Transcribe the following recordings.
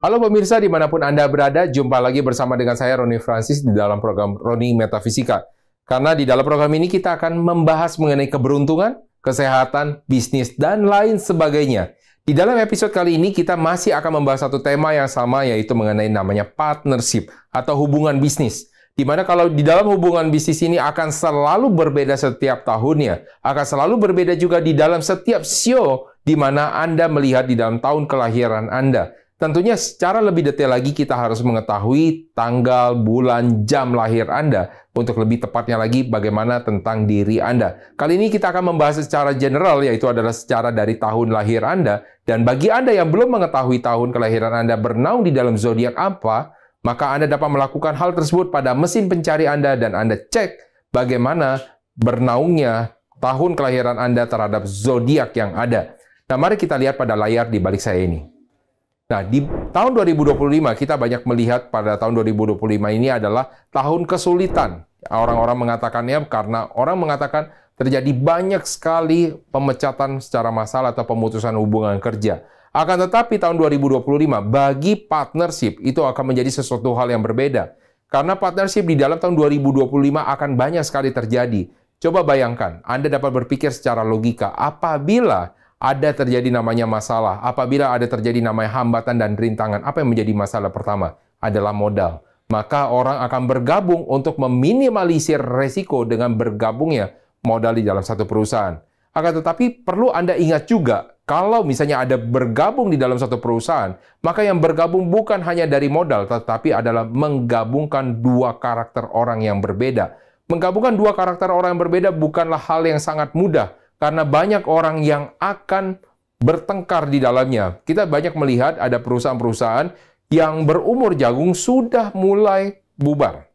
Halo pemirsa dimanapun Anda berada, jumpa lagi bersama dengan saya Roni Francis di dalam program Roni Metafisika. Karena di dalam program ini kita akan membahas mengenai keberuntungan, kesehatan, bisnis, dan lain sebagainya. Di dalam episode kali ini kita masih akan membahas satu tema yang sama, yaitu mengenai namanya partnership atau hubungan bisnis. Dimana kalau di dalam hubungan bisnis ini akan selalu berbeda setiap tahunnya, akan selalu berbeda juga di dalam setiap show di mana Anda melihat di dalam tahun kelahiran Anda. Tentunya secara lebih detail lagi kita harus mengetahui tanggal, bulan, jam lahir Anda untuk lebih tepatnya lagi bagaimana tentang diri Anda. Kali ini kita akan membahas secara general, yaitu adalah secara dari tahun lahir Anda. Dan bagi Anda yang belum mengetahui tahun kelahiran Anda bernaung di dalam zodiak apa, maka Anda dapat melakukan hal tersebut pada mesin pencari Anda dan Anda cek bagaimana bernaungnya tahun kelahiran Anda terhadap zodiak yang ada. Nah, mari kita lihat pada layar di balik saya ini. Nah, di tahun 2025 kita banyak melihat pada tahun 2025 ini adalah tahun kesulitan. Orang-orang mengatakannya karena orang mengatakan terjadi banyak sekali pemecatan secara massal atau pemutusan hubungan kerja. Akan tetapi tahun 2025 bagi partnership itu akan menjadi sesuatu hal yang berbeda. Karena partnership di dalam tahun 2025 akan banyak sekali terjadi. Coba bayangkan, Anda dapat berpikir secara logika apabila ada terjadi namanya masalah, apabila ada terjadi namanya hambatan dan rintangan, apa yang menjadi masalah pertama? Adalah modal. Maka orang akan bergabung untuk meminimalisir resiko dengan bergabungnya modal di dalam satu perusahaan. Akan tetapi perlu Anda ingat juga, kalau misalnya ada bergabung di dalam satu perusahaan, maka yang bergabung bukan hanya dari modal, tetapi adalah menggabungkan dua karakter orang yang berbeda. Menggabungkan dua karakter orang yang berbeda bukanlah hal yang sangat mudah, karena banyak orang yang akan bertengkar di dalamnya. Kita banyak melihat ada perusahaan-perusahaan yang berumur jagung sudah mulai bubar.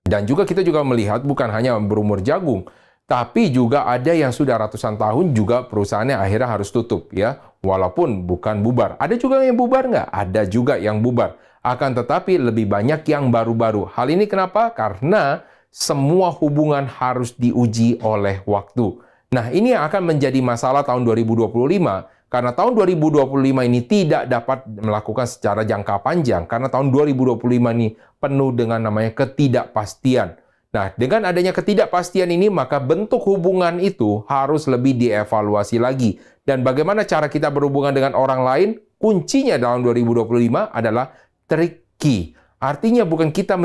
Dan juga kita juga melihat bukan hanya berumur jagung, tapi juga ada yang sudah ratusan tahun juga perusahaannya akhirnya harus tutup, ya. Walaupun bukan bubar. Ada juga yang bubar nggak? Ada juga yang bubar. Akan tetapi lebih banyak yang baru-baru. Hal ini kenapa? Karena semua hubungan harus diuji oleh waktu. Nah, ini yang akan menjadi masalah tahun 2025, karena tahun 2025 ini tidak dapat melakukan secara jangka panjang, karena tahun 2025 ini penuh dengan namanya ketidakpastian. Nah, dengan adanya ketidakpastian ini, maka bentuk hubungan itu harus lebih dievaluasi lagi. Dan bagaimana cara kita berhubungan dengan orang lain, kuncinya dalam 2025 adalah tricky. Artinya bukan kita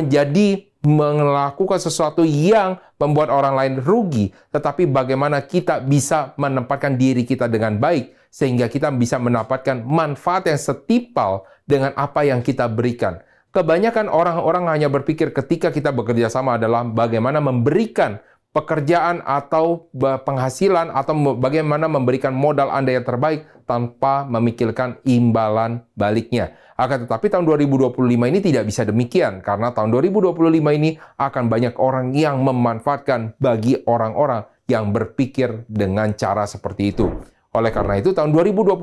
melakukan sesuatu yang membuat orang lain rugi, tetapi bagaimana kita bisa menempatkan diri kita dengan baik, sehingga kita bisa mendapatkan manfaat yang setimpal dengan apa yang kita berikan. Kebanyakan orang-orang hanya berpikir ketika kita bekerja sama adalah bagaimana memberikan pekerjaan atau penghasilan atau bagaimana memberikan modal Anda yang terbaik tanpa memikirkan imbalan baliknya. Akan tetapi tahun 2025 ini tidak bisa demikian, karena tahun 2025 ini akan banyak orang yang memanfaatkan bagi orang-orang yang berpikir dengan cara seperti itu. Oleh karena itu tahun 2025,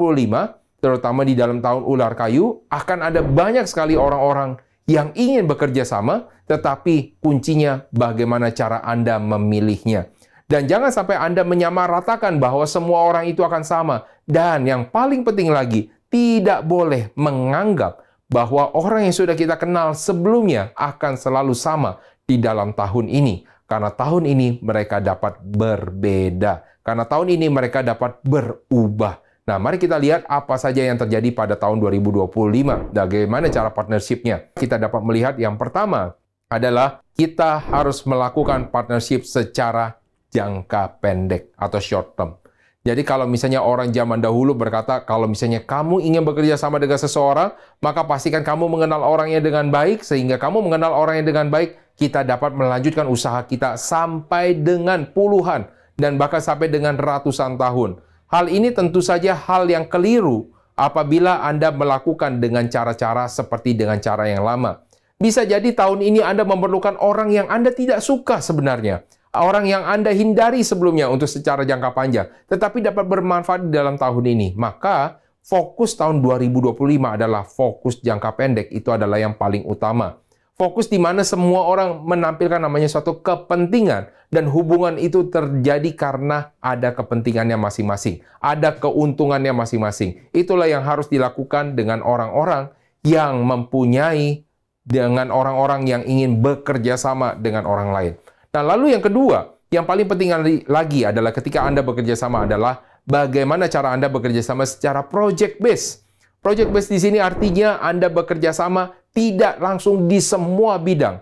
terutama di dalam tahun ular kayu, akan ada banyak sekali orang-orang yang ingin bekerja sama, tetapi kuncinya bagaimana cara Anda memilihnya. Dan jangan sampai Anda menyamaratakan bahwa semua orang itu akan sama. Dan yang paling penting lagi, tidak boleh menganggap bahwa orang yang sudah kita kenal sebelumnya akan selalu sama di dalam tahun ini. Karena tahun ini mereka dapat berbeda. Karena tahun ini mereka dapat berubah. Nah, mari kita lihat apa saja yang terjadi pada tahun 2025. Bagaimana cara partnership-nya? Kita dapat melihat yang pertama adalah kita harus melakukan partnership secara jangka pendek atau short term. Jadi kalau misalnya orang zaman dahulu berkata, kalau misalnya kamu ingin bekerja sama dengan seseorang, maka pastikan kamu mengenal orangnya dengan baik, sehingga kamu mengenal orangnya dengan baik, kita dapat melanjutkan usaha kita sampai dengan puluhan, dan bahkan sampai dengan ratusan tahun. Hal ini tentu saja hal yang keliru apabila Anda melakukan dengan cara-cara seperti dengan cara yang lama. Bisa jadi tahun ini Anda memerlukan orang yang Anda tidak suka sebenarnya. Orang yang Anda hindari sebelumnya untuk secara jangka panjang, tetapi dapat bermanfaat di dalam tahun ini. Maka fokus tahun 2025 adalah fokus jangka pendek, itu adalah yang paling utama. Fokus di mana semua orang menampilkan namanya suatu kepentingan. Dan hubungan itu terjadi karena ada kepentingannya masing-masing. Ada keuntungannya masing-masing. Itulah yang harus dilakukan dengan orang-orang yang mempunyai, dengan orang-orang yang ingin bekerja sama dengan orang lain. Nah, lalu yang kedua, yang paling penting lagi adalah ketika Anda bekerja sama adalah bagaimana cara Anda bekerja sama secara project based. Project based di sini artinya Anda bekerja sama tidak langsung di semua bidang.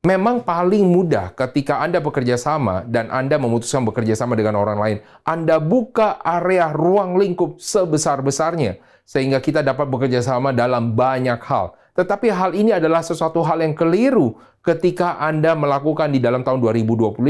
Memang paling mudah ketika Anda bekerja sama dan Anda memutuskan bekerja sama dengan orang lain. Anda buka area ruang lingkup sebesar-besarnya sehingga kita dapat bekerja sama dalam banyak hal. Tetapi hal ini adalah sesuatu hal yang keliru ketika Anda melakukan di dalam tahun 2025.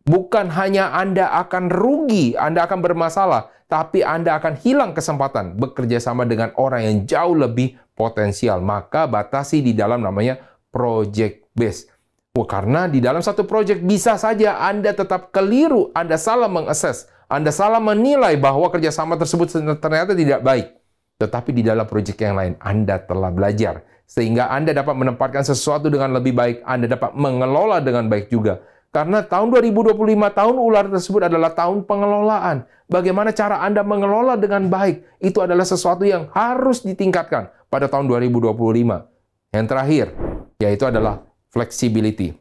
Bukan hanya Anda akan rugi, Anda akan bermasalah, tapi Anda akan hilang kesempatan bekerja sama dengan orang yang jauh lebih potensial. Maka batasi di dalam namanya project based. Karena di dalam satu project bisa saja Anda tetap keliru, Anda salah mengakses, Anda salah menilai bahwa kerjasama tersebut ternyata tidak baik. Tetapi di dalam project yang lain, Anda telah belajar. Sehingga Anda dapat menempatkan sesuatu dengan lebih baik, Anda dapat mengelola dengan baik juga. Karena tahun 2025, tahun ular tersebut adalah tahun pengelolaan. Bagaimana cara Anda mengelola dengan baik, itu adalah sesuatu yang harus ditingkatkan pada tahun 2025. Yang terakhir, yaitu adalah flexibility.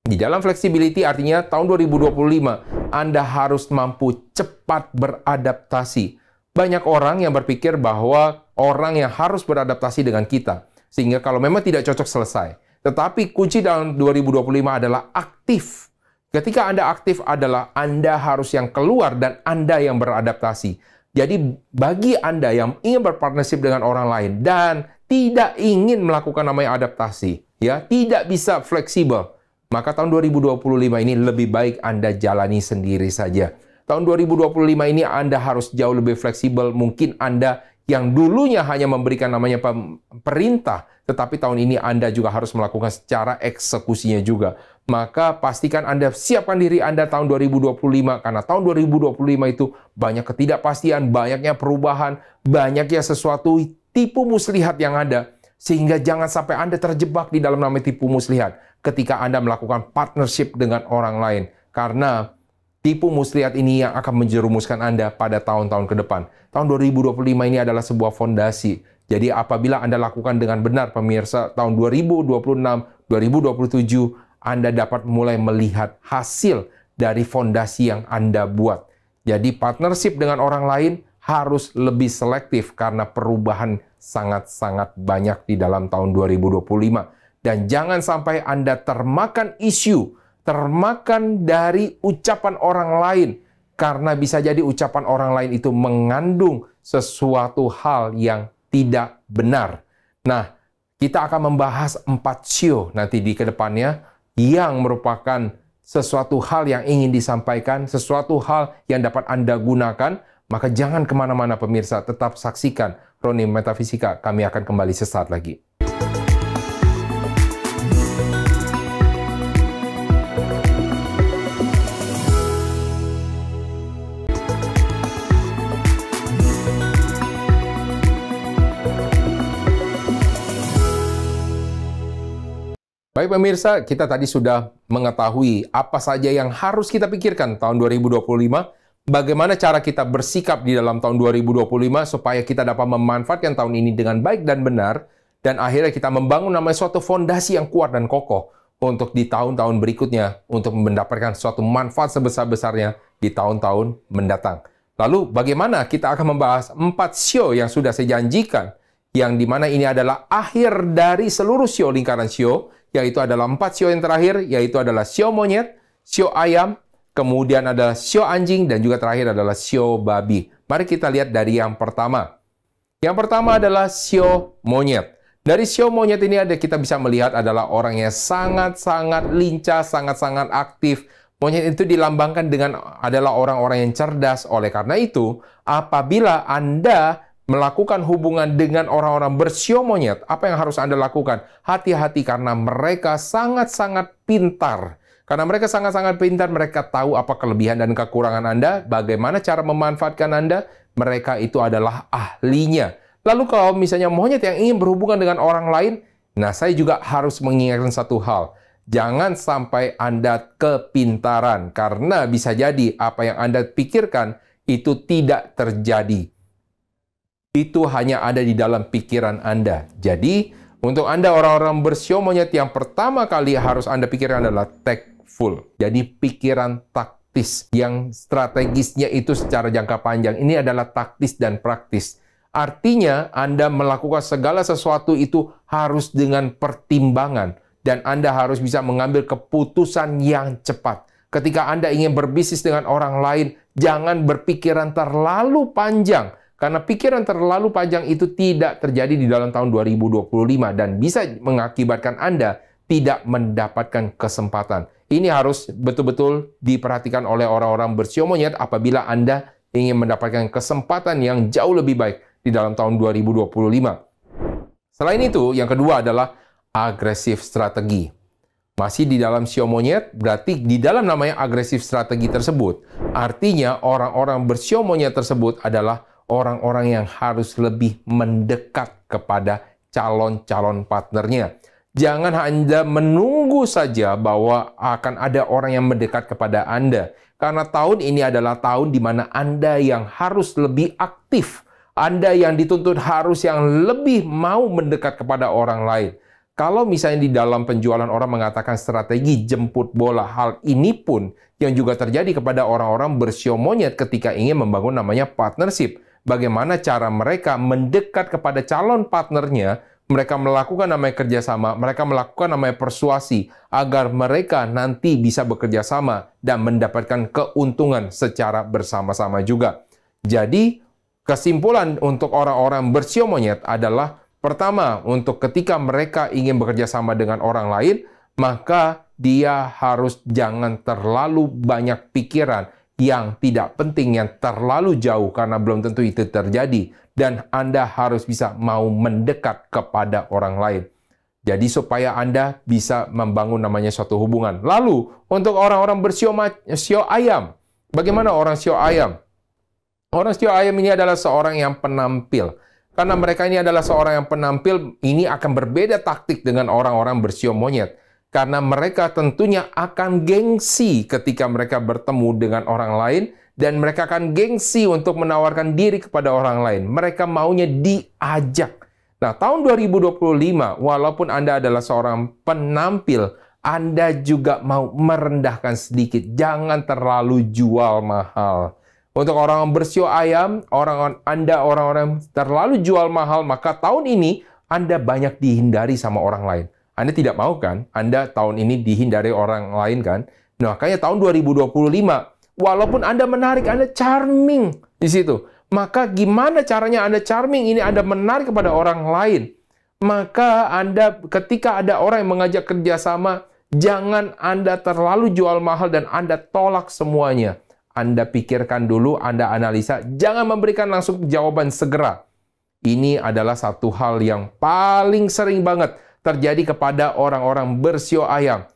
Di dalam flexibility artinya tahun 2025 Anda harus mampu cepat beradaptasi. Banyak orang yang berpikir bahwa orang yang harus beradaptasi dengan kita. Sehingga kalau memang tidak cocok selesai. Tetapi kunci dalam 2025 adalah aktif. Ketika Anda aktif adalah Anda harus yang keluar dan Anda yang beradaptasi. Jadi bagi Anda yang ingin berpartnership dengan orang lain dan tidak ingin melakukan namanya adaptasi, ya, tidak bisa fleksibel, maka tahun 2025 ini lebih baik Anda jalani sendiri saja. Tahun 2025 ini Anda harus jauh lebih fleksibel. Mungkin Anda yang dulunya hanya memberikan namanya perintah, tetapi tahun ini Anda juga harus melakukan secara eksekusinya juga. Maka pastikan Anda siapkan diri Anda tahun 2025, karena tahun 2025 itu banyak ketidakpastian, banyaknya perubahan, banyaknya sesuatu tipu muslihat yang ada. Sehingga jangan sampai Anda terjebak di dalam namanya tipu muslihat ketika Anda melakukan partnership dengan orang lain. Karena tipu muslihat ini yang akan menjerumuskan Anda pada tahun-tahun ke depan. Tahun 2025 ini adalah sebuah fondasi. Jadi apabila Anda lakukan dengan benar, pemirsa, tahun 2026, 2027, Anda dapat mulai melihat hasil dari fondasi yang Anda buat. Jadi partnership dengan orang lain harus lebih selektif karena perubahan sangat-sangat banyak di dalam tahun 2025. Dan jangan sampai Anda termakan isu, termakan dari ucapan orang lain, karena bisa jadi ucapan orang lain itu mengandung sesuatu hal yang tidak benar. Nah, kita akan membahas 4 sio nanti di kedepannya yang merupakan sesuatu hal yang ingin disampaikan, sesuatu hal yang dapat Anda gunakan. Maka jangan kemana-mana pemirsa, tetap saksikan Roni Metafisika. Kami akan kembali sesaat lagi. Baik pemirsa, kita tadi sudah mengetahui apa saja yang harus kita pikirkan tahun 2025, bagaimana cara kita bersikap di dalam tahun 2025 supaya kita dapat memanfaatkan tahun ini dengan baik dan benar, dan akhirnya kita membangun namanya suatu fondasi yang kuat dan kokoh untuk di tahun-tahun berikutnya, untuk mendapatkan suatu manfaat sebesar-besarnya di tahun-tahun mendatang. Lalu bagaimana kita akan membahas 4 sio yang sudah saya janjikan, yang dimana ini adalah akhir dari seluruh sio lingkaran sio, yaitu adalah 4 sio yang terakhir, yaitu adalah sio monyet, sio ayam, kemudian adalah sio anjing, dan juga terakhir adalah sio babi. Mari kita lihat dari yang pertama. Yang pertama adalah sio monyet. Dari sio monyet ini kita bisa melihat adalah orang yang sangat-sangat lincah, sangat-sangat aktif. Monyet itu dilambangkan dengan adalah orang-orang yang cerdas. Oleh karena itu, apabila Anda melakukan hubungan dengan orang-orang bersio monyet, apa yang harus Anda lakukan? Hati-hati karena mereka sangat-sangat pintar. Karena mereka sangat-sangat pintar, mereka tahu apa kelebihan dan kekurangan Anda, bagaimana cara memanfaatkan Anda, mereka itu adalah ahlinya. Lalu kalau misalnya monyet yang ingin berhubungan dengan orang lain, Nah, saya juga harus mengingatkan satu hal. Jangan sampai Anda kepintaran, karena bisa jadi apa yang Anda pikirkan itu tidak terjadi. Itu hanya ada di dalam pikiran Anda. Jadi, untuk Anda orang-orang bersio monyet, yang pertama kali harus Anda pikirkan adalah tactful. Jadi, pikiran taktis. Yang strategisnya itu secara jangka panjang. Ini adalah taktis dan praktis. Artinya, Anda melakukan segala sesuatu itu harus dengan pertimbangan. Dan Anda harus bisa mengambil keputusan yang cepat. Ketika Anda ingin berbisnis dengan orang lain, jangan berpikiran terlalu panjang. Karena pikiran terlalu panjang itu tidak terjadi di dalam tahun 2025 dan bisa mengakibatkan Anda tidak mendapatkan kesempatan. Ini harus betul-betul diperhatikan oleh orang-orang bersio monyet apabila Anda ingin mendapatkan kesempatan yang jauh lebih baik di dalam tahun 2025. Selain itu, yang kedua adalah agresif strategi. Masih di dalam sio monyet, berarti di dalam namanya agresif strategi tersebut, artinya orang-orang bersio monyet tersebut adalah orang-orang yang harus lebih mendekat kepada calon-calon partnernya. Jangan Anda menunggu saja bahwa akan ada orang yang mendekat kepada Anda. Karena tahun ini adalah tahun di mana Anda yang harus lebih aktif. Anda yang dituntut harus yang lebih mau mendekat kepada orang lain. Kalau misalnya di dalam penjualan orang mengatakan strategi jemput bola, hal ini pun yang juga terjadi kepada orang-orang bersio monyet ketika ingin membangun namanya partnership. Bagaimana cara mereka mendekat kepada calon partnernya, mereka melakukan namanya kerjasama, mereka melakukan namanya persuasi, agar mereka nanti bisa bekerja sama dan mendapatkan keuntungan secara bersama-sama juga. Jadi, kesimpulan untuk orang-orang bersio monyet adalah, pertama, untuk ketika mereka ingin bekerja sama dengan orang lain, maka dia harus jangan terlalu banyak pikiran yang tidak penting, yang terlalu jauh, karena belum tentu itu terjadi. Dan Anda harus bisa mau mendekat kepada orang lain. Jadi supaya Anda bisa membangun namanya suatu hubungan. Lalu, untuk orang-orang bersio ayam. Bagaimana orang sio ayam? Orang sio ayam ini adalah seorang yang penampil. Karena mereka ini adalah seorang yang penampil, ini akan berbeda taktik dengan orang-orang bersio monyet. Karena mereka tentunya akan gengsi ketika mereka bertemu dengan orang lain, dan mereka akan gengsi untuk menawarkan diri kepada orang lain. Mereka maunya diajak. Nah, tahun 2025, walaupun Anda adalah seorang penampil, Anda juga mau merendahkan sedikit. Jangan terlalu jual mahal. Untuk orang bersio ayam, orang-orang terlalu jual mahal, maka tahun ini Anda banyak dihindari sama orang lain. Anda tidak mau kan? Anda tahun ini dihindari orang lain kan? Nah, makanya tahun 2025, walaupun Anda menarik, Anda charming di situ. Maka gimana caranya Anda charming ini? Anda menarik kepada orang lain. Maka Anda, ketika ada orang yang mengajak kerjasama, jangan Anda terlalu jual mahal dan Anda tolak semuanya. Anda pikirkan dulu, Anda analisa, jangan memberikan langsung jawaban segera. Ini adalah satu hal yang paling sering banget terjadi kepada orang-orang bersio ayam.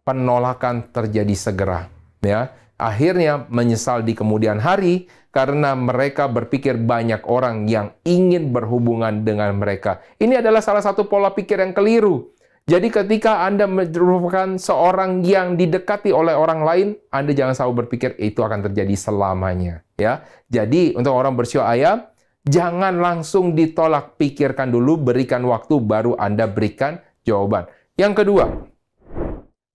Penolakan terjadi segera. Ya, akhirnya menyesal di kemudian hari karena mereka berpikir banyak orang yang ingin berhubungan dengan mereka. Ini adalah salah satu pola pikir yang keliru. Jadi ketika Anda merupakan seorang yang didekati oleh orang lain, Anda jangan selalu berpikir itu akan terjadi selamanya. Ya, jadi untuk orang bersio ayam, jangan langsung ditolak. Pikirkan dulu, berikan waktu, baru Anda berikan jawaban. Yang kedua,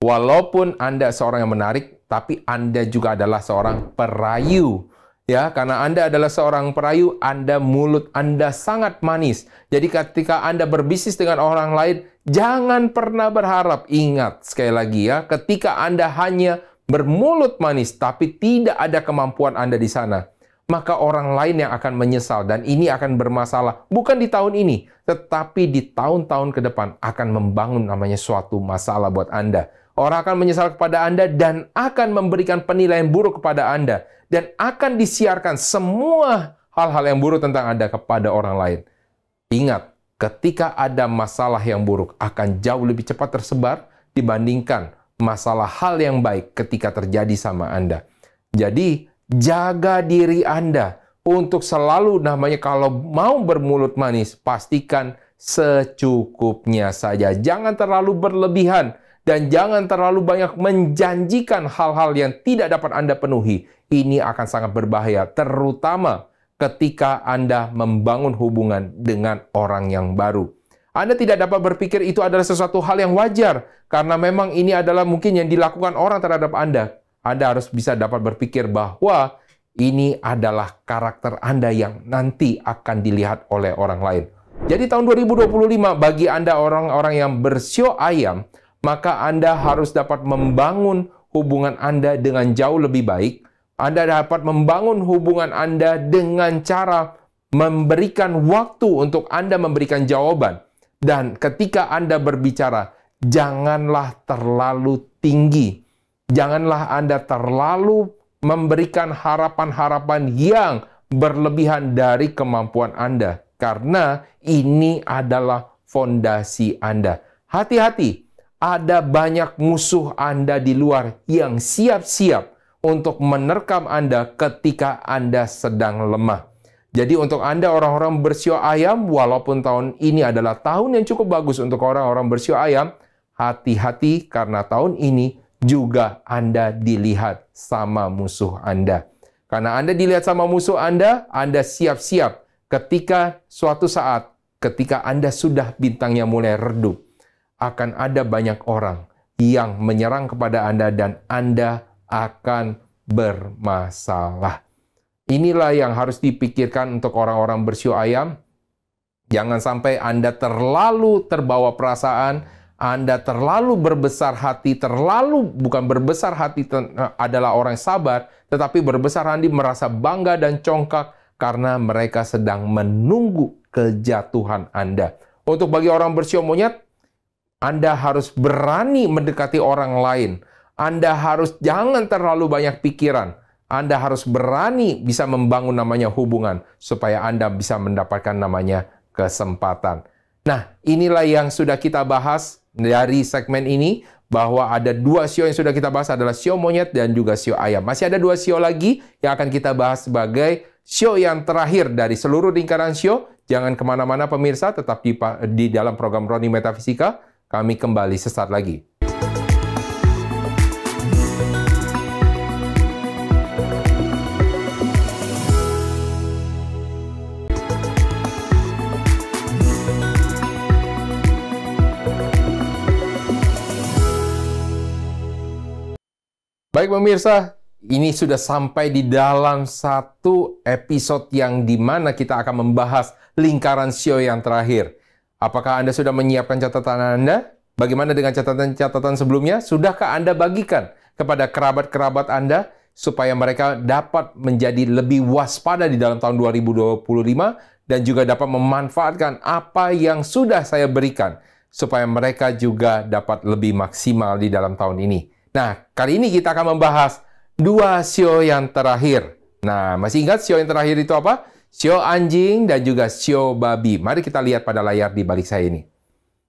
walaupun Anda seorang yang menarik, tapi Anda juga adalah seorang perayu. Ya, karena Anda adalah seorang perayu, mulut Anda sangat manis. Jadi ketika Anda berbisnis dengan orang lain, jangan pernah berharap. Ingat, sekali lagi ya, ketika Anda hanya bermulut manis, tapi tidak ada kemampuan Anda di sana, maka orang lain yang akan menyesal. Dan ini akan bermasalah. Bukan di tahun ini, tetapi di tahun-tahun ke depan akan membangun namanya suatu masalah buat Anda. Orang akan menyesal kepada Anda dan akan memberikan penilaian buruk kepada Anda. Dan akan disiarkan semua hal-hal yang buruk tentang Anda kepada orang lain. Ingat, ketika ada masalah yang buruk akan jauh lebih cepat tersebar dibandingkan masalah hal yang baik ketika terjadi sama Anda. Jadi, jaga diri Anda untuk selalu namanya kalau mau bermulut manis, pastikan secukupnya saja. Jangan terlalu berlebihan dan jangan terlalu banyak menjanjikan hal-hal yang tidak dapat Anda penuhi. Ini akan sangat berbahaya, terutama ketika Anda membangun hubungan dengan orang yang baru. Anda tidak dapat berpikir itu adalah sesuatu hal yang wajar, karena memang ini adalah mungkin yang dilakukan orang terhadap Anda. Anda harus bisa dapat berpikir bahwa ini adalah karakter Anda yang nanti akan dilihat oleh orang lain. Jadi tahun 2025 bagi Anda orang-orang yang bersio ayam, maka Anda harus dapat membangun hubungan Anda dengan jauh lebih baik. Anda dapat membangun hubungan Anda dengan cara memberikan waktu untuk Anda memberikan jawaban. Dan ketika Anda berbicara, janganlah terlalu tinggi. Janganlah Anda terlalu memberikan harapan-harapan yang berlebihan dari kemampuan Anda. Karena ini adalah fondasi Anda. Hati-hati, ada banyak musuh Anda di luar yang siap-siap untuk menerkam Anda ketika Anda sedang lemah. Jadi untuk Anda orang-orang bersio ayam, walaupun tahun ini adalah tahun yang cukup bagus untuk orang-orang bersio ayam, hati-hati karena tahun ini juga Anda dilihat sama musuh Anda. Karena Anda dilihat sama musuh Anda siap-siap ketika suatu saat, ketika Anda sudah bintangnya mulai redup, akan ada banyak orang yang menyerang kepada Anda dan Anda akan bermasalah. Inilah yang harus dipikirkan untuk orang-orang bersio ayam. Jangan sampai Anda terlalu terbawa perasaan, Anda terlalu berbesar hati, bukan berbesar hati adalah orang sabar, tetapi berbesar hati merasa bangga dan congkak karena mereka sedang menunggu kejatuhan Anda. Untuk bagi orang bersio monyet, Anda harus berani mendekati orang lain. Anda harus jangan terlalu banyak pikiran. Anda harus berani bisa membangun namanya hubungan supaya Anda bisa mendapatkan namanya kesempatan. Nah, inilah yang sudah kita bahas dari segmen ini, bahwa ada dua sio yang sudah kita bahas adalah sio monyet dan juga sio ayam. Masih ada dua sio lagi yang akan kita bahas sebagai sio yang terakhir dari seluruh lingkaran sio. Jangan kemana-mana pemirsa, tetap di dalam program Roni Metafisika. Kami kembali sesaat lagi. Baik pemirsa, ini sudah sampai di dalam satu episode yang dimana kita akan membahas lingkaran sio yang terakhir. Apakah Anda sudah menyiapkan catatan Anda? Bagaimana dengan catatan-catatan sebelumnya? Sudahkah Anda bagikan kepada kerabat-kerabat Anda supaya mereka dapat menjadi lebih waspada di dalam tahun 2025 dan juga dapat memanfaatkan apa yang sudah saya berikan supaya mereka juga dapat lebih maksimal di dalam tahun ini. Nah, kali ini kita akan membahas dua sio yang terakhir. Nah, masih ingat sio yang terakhir itu apa? Sio anjing dan juga sio babi. Mari kita lihat pada layar di balik saya ini.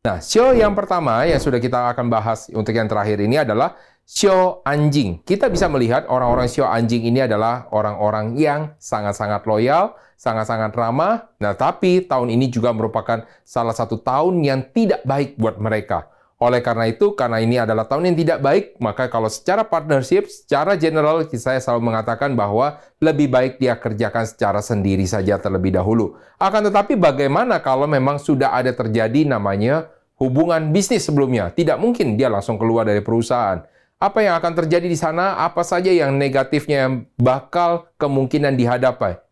Nah, sio yang pertama yang sudah kita akan bahas untuk yang terakhir ini adalah sio anjing. Kita bisa melihat orang-orang sio anjing ini adalah orang-orang yang sangat-sangat loyal, sangat-sangat ramah. Nah, tapi tahun ini juga merupakan salah satu tahun yang tidak baik buat mereka. Oleh karena itu, karena ini adalah tahun yang tidak baik, maka kalau secara partnership, secara general, saya selalu mengatakan bahwa lebih baik dia kerjakan secara sendiri saja terlebih dahulu. Akan tetapi bagaimana kalau memang sudah ada terjadi namanya hubungan bisnis sebelumnya? Tidak mungkin dia langsung keluar dari perusahaan. Apa yang akan terjadi di sana? Apa saja yang negatifnya yang bakal kemungkinan dihadapi?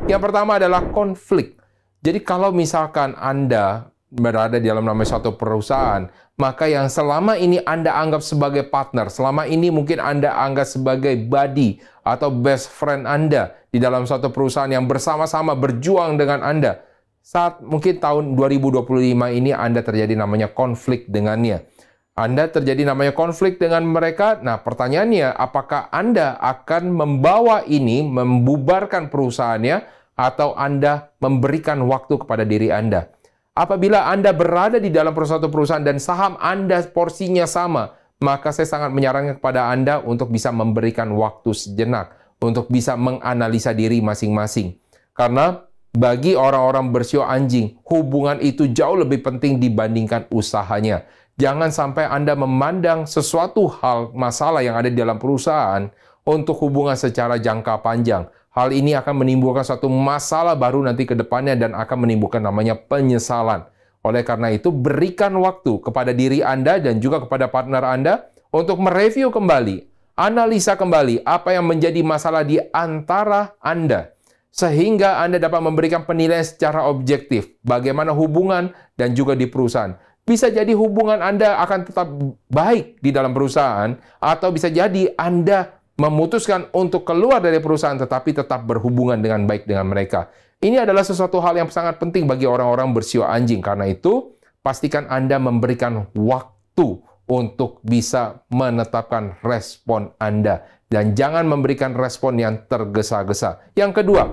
Yang pertama adalah konflik. Jadi kalau misalkan Anda berada di dalam namanya suatu perusahaan, maka yang selama ini Anda anggap sebagai partner, selama ini mungkin Anda anggap sebagai buddy atau best friend Anda di dalam suatu perusahaan yang bersama-sama berjuang dengan Anda, saat mungkin tahun 2025 ini Anda terjadi namanya konflik dengannya. Anda terjadi namanya konflik dengan mereka. Nah, pertanyaannya, apakah Anda akan membawa ini, membubarkan perusahaannya, atau Anda memberikan waktu kepada diri Anda? Apabila Anda berada di dalam suatu perusahaan dan saham Anda porsinya sama, maka saya sangat menyarankan kepada Anda untuk bisa memberikan waktu sejenak, untuk bisa menganalisa diri masing-masing. Karena Bagi orang-orang bersio anjing, hubungan itu jauh lebih penting dibandingkan usahanya. Jangan sampai Anda memandang sesuatu hal masalah yang ada di dalam perusahaan untuk hubungan secara jangka panjang. Hal ini akan menimbulkan suatu masalah baru nanti ke depannya dan akan menimbulkan namanya penyesalan. Oleh karena itu, berikan waktu kepada diri Anda dan juga kepada partner Anda untuk mereview kembali, analisa kembali apa yang menjadi masalah di antara Anda, sehingga Anda dapat memberikan penilaian secara objektif bagaimana hubungan dan juga di perusahaan. Bisa jadi hubungan Anda akan tetap baik di dalam perusahaan, atau bisa jadi Anda memutuskan untuk keluar dari perusahaan tetapi tetap berhubungan dengan baik dengan mereka. Ini adalah sesuatu hal yang sangat penting bagi orang-orang bersio anjing. Karena itu, pastikan Anda memberikan waktu untuk bisa menetapkan respon Anda. Dan jangan memberikan respon yang tergesa-gesa. Yang kedua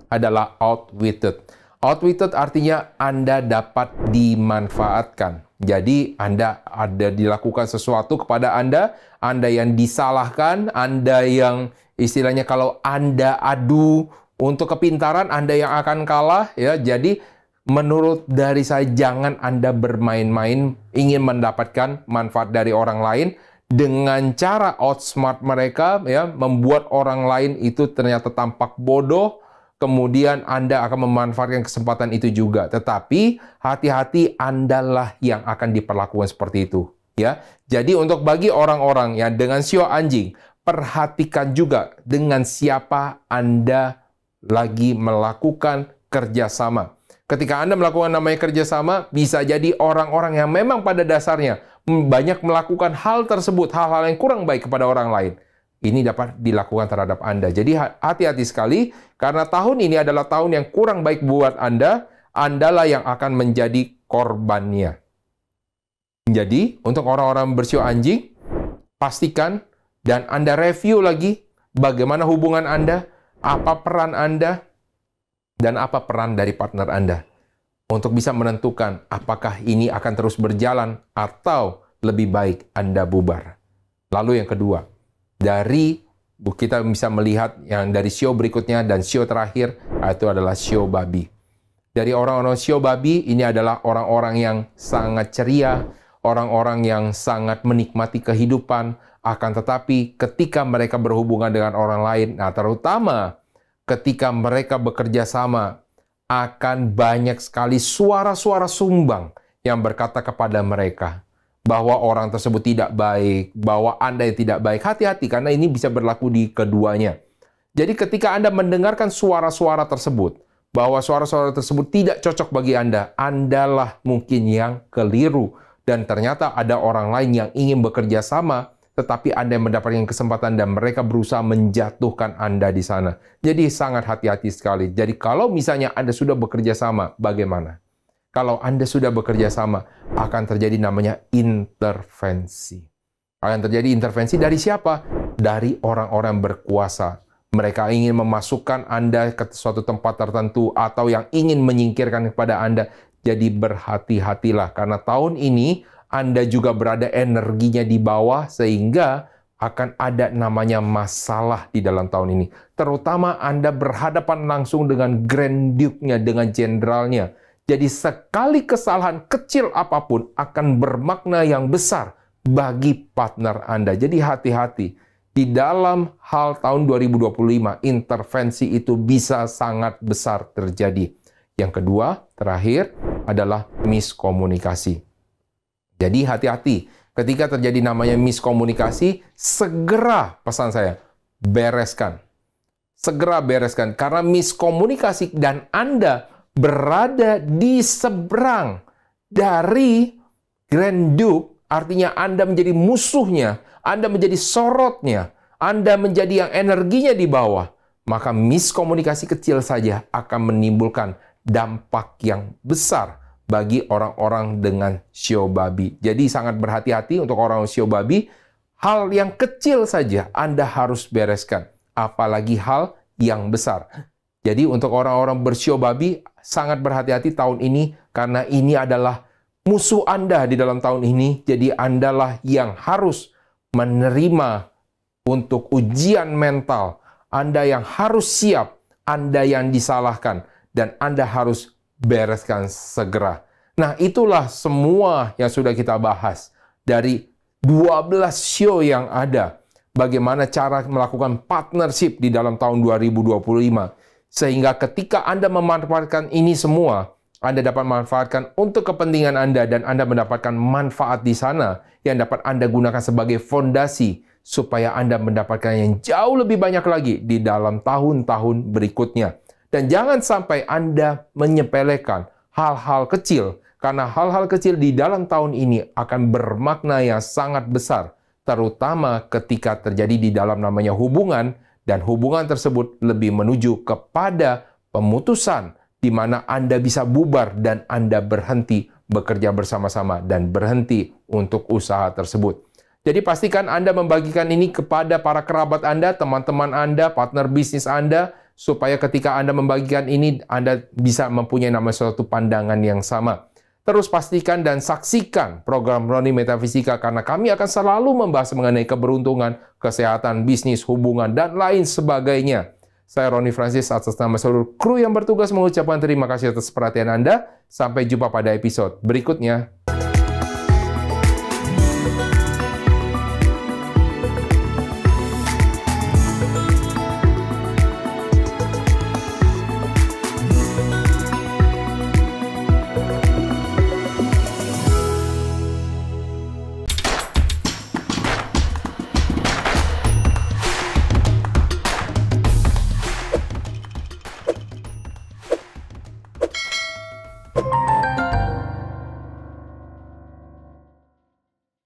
adalah outwitted. Outwitted artinya Anda dapat dimanfaatkan. Jadi Anda ada dilakukan sesuatu kepada Anda yang disalahkan, Anda yang istilahnya kalau Anda adu untuk kepintaran, Anda yang akan kalah, ya. Jadi menurut dari saya, jangan Anda bermain-main ingin mendapatkan manfaat dari orang lain dengan cara outsmart mereka, ya, membuat orang lain itu ternyata tampak bodoh. Kemudian Anda akan memanfaatkan kesempatan itu juga. Tetapi hati-hati, Andalah yang akan diperlakukan seperti itu. Ya, jadi untuk bagi orang-orang yang dengan sio anjing, perhatikan juga dengan siapa Anda lagi melakukan kerjasama. Ketika Anda melakukan namanya kerjasama, bisa jadi orang-orang yang memang pada dasarnya banyak melakukan hal tersebut, hal-hal yang kurang baik kepada orang lain. Ini dapat dilakukan terhadap Anda. Jadi hati-hati sekali, karena tahun ini adalah tahun yang kurang baik buat Anda. Andalah yang akan menjadi korbannya. Jadi, untuk orang-orang bersio anjing, pastikan dan Anda review lagi bagaimana hubungan Anda, apa peran Anda, dan apa peran dari partner Anda. Untuk bisa menentukan apakah ini akan terus berjalan atau lebih baik Anda bubar. Lalu yang kedua, kita bisa melihat yang dari sio berikutnya dan sio terakhir, itu adalah sio babi. Dari orang-orang sio babi, ini adalah orang-orang yang sangat ceria, orang-orang yang sangat menikmati kehidupan, akan tetapi ketika mereka berhubungan dengan orang lain, nah terutama ketika mereka bekerja sama, akan banyak sekali suara-suara sumbang yang berkata kepada mereka bahwa orang tersebut tidak baik, bahwa Anda yang tidak baik. Hati-hati, karena ini bisa berlaku di keduanya. Jadi ketika Anda mendengarkan suara-suara tersebut, bahwa suara-suara tersebut tidak cocok bagi Anda, Andalah mungkin yang keliru. Dan ternyata ada orang lain yang ingin bekerja sama, tetapi Anda yang mendapatkan kesempatan dan mereka berusaha menjatuhkan Anda di sana. Jadi sangat hati-hati sekali. Jadi kalau misalnya Anda sudah bekerja sama, bagaimana? Kalau Anda sudah bekerja sama, akan terjadi namanya intervensi. Akan terjadi intervensi dari siapa? Dari orang-orang berkuasa. Mereka ingin memasukkan Anda ke suatu tempat tertentu atau yang ingin menyingkirkan kepada Anda. Jadi berhati-hatilah, karena tahun ini Anda juga berada energinya di bawah, sehingga akan ada namanya masalah di dalam tahun ini. Terutama Anda berhadapan langsung dengan Grand Duke-nya, dengan jenderalnya. Jadi sekali kesalahan kecil apapun akan bermakna yang besar bagi partner Anda. Jadi hati-hati. Di dalam hal tahun 2025, intervensi itu bisa sangat besar terjadi. Yang kedua, terakhir, adalah miskomunikasi. Jadi hati-hati. Ketika terjadi namanya miskomunikasi, segera, pesan saya, bereskan. Segera bereskan. Karena miskomunikasi dan Anda berada di seberang dari Grand Duke, artinya Anda menjadi musuhnya, Anda menjadi sorotnya, Anda menjadi yang energinya di bawah, maka miskomunikasi kecil saja akan menimbulkan dampak yang besar bagi orang-orang dengan sio babi. Jadi sangat berhati-hati untuk orang sio babi, hal yang kecil saja Anda harus bereskan, apalagi hal yang besar. Jadi untuk orang-orang bersio babi, sangat berhati-hati tahun ini, karena ini adalah musuh Anda di dalam tahun ini. Jadi Andalah yang harus menerima untuk ujian mental. Anda yang harus siap, Anda yang disalahkan. dan Anda harus bereskan segera. Nah, itulah semua yang sudah kita bahas dari 12 show yang ada. Bagaimana cara melakukan partnership di dalam tahun 2025. Sehingga ketika Anda memanfaatkan ini semua, Anda dapat manfaatkan untuk kepentingan Anda dan Anda mendapatkan manfaat di sana yang dapat Anda gunakan sebagai fondasi supaya Anda mendapatkan yang jauh lebih banyak lagi di dalam tahun-tahun berikutnya. Dan jangan sampai Anda menyepelekan hal-hal kecil, karena hal-hal kecil di dalam tahun ini akan bermakna yang sangat besar, terutama ketika terjadi di dalam namanya hubungan, dan hubungan tersebut lebih menuju kepada pemutusan, di mana Anda bisa bubar dan Anda berhenti bekerja bersama-sama dan berhenti untuk usaha tersebut. Jadi pastikan Anda membagikan ini kepada para kerabat Anda, teman-teman Anda, partner bisnis Anda, supaya ketika Anda membagikan ini, Anda bisa mempunyai suatu pandangan yang sama. Terus pastikan dan saksikan program Roni Metafisika karena kami akan selalu membahas mengenai keberuntungan, kesehatan, bisnis, hubungan, dan lain sebagainya. Saya Roni Francis atas nama seluruh kru yang bertugas mengucapkan terima kasih atas perhatian Anda. Sampai jumpa pada episode berikutnya.